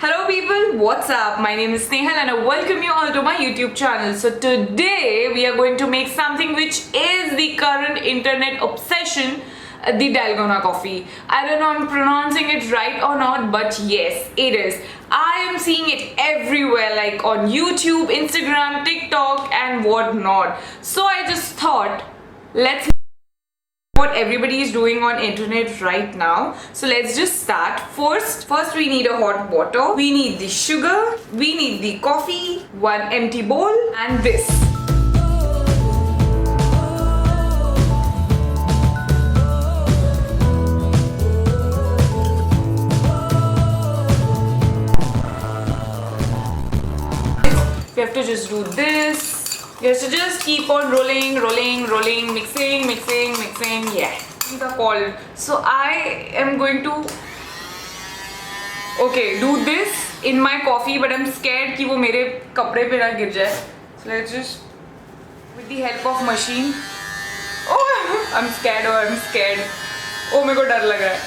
Hello people, what's up? My name is Snehal and I welcome you all to my YouTube channel. So today we are going to make something which is the current internet obsession, the DALGONA coffee. I don't know I'm pronouncing it right or not, but yes, it is. I am seeing it everywhere, like on YouTube, Instagram, TikTok and whatnot. So I just thought, let's what everybody is doing on internet right now. So let's just start. First we need a hot water, we need the sugar, we need the coffee, one empty bowl and this. We have to just do this. You have to just keep on rolling, mixing, yeah. These are called. So I am going to do this in my coffee, but I'm scared कि वो मेरे कपड़े पे ना गिर जाए. So let's just, with the help of machine. Oh, I'm scared. Oh, मेरे को डर लग रहा है.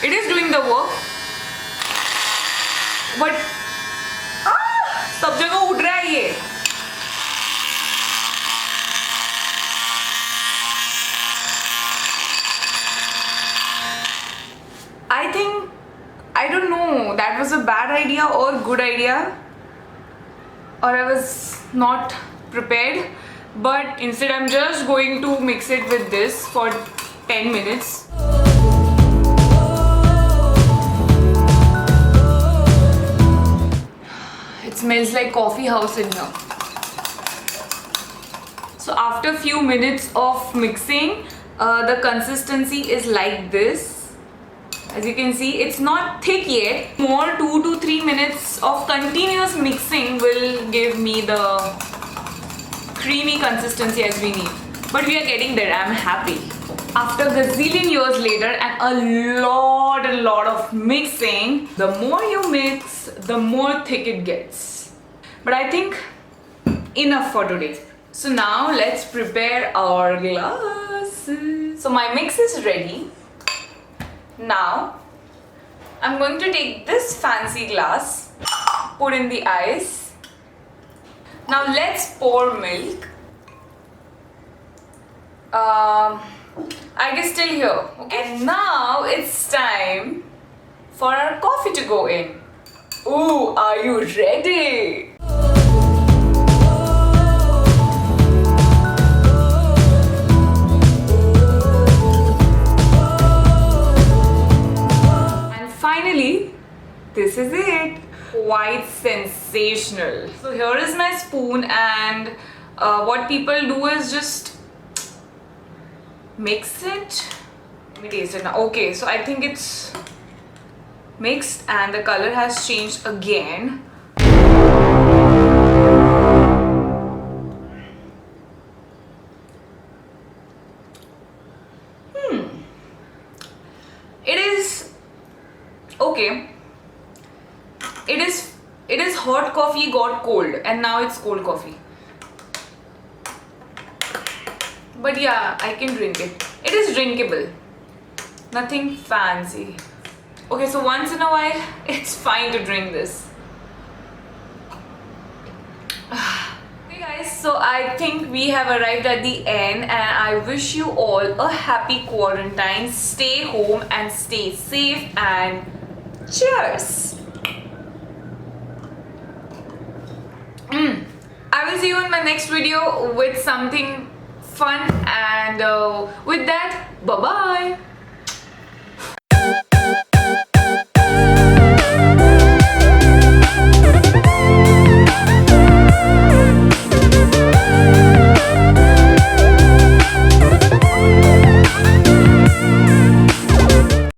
It is doing the work, but सब जगह उड़ रहा है ये. I don't know that was a bad idea or good idea, or I was not prepared, but instead I'm just going to mix it with this for 10 minutes. It smells like coffee house in here. So after few minutes of mixing, the consistency is like this. As you can see, it's not thick yet. More 2 to 3 minutes of continuous mixing will give me the creamy consistency as we need. But we are getting there. I'm happy. After gazillion years later and a lot of mixing, the more you mix, the more thick it gets. But I think enough for today. So now let's prepare our glasses. So my mix is ready. Now I'm going to take this fancy glass, put in the ice. Now let's pour milk. I guess still here. Okay. And now it's time for our coffee to go in. Ooh, are you ready? And finally, this is it. Quite sensational. So here is my spoon, and what people do is just mix it. Let me taste it now. Okay, so I think it's mixed and the color has changed again. It is okay. It is hot coffee got cold and now it's cold coffee. But yeah, I can drink it. It is drinkable. Nothing fancy. Okay, so once in a while, it's fine to drink this. Okay guys, so I think we have arrived at the end and I wish you all a happy quarantine. Stay home and stay safe and cheers! I will see you in my next video with something fun, and with that, bye bye.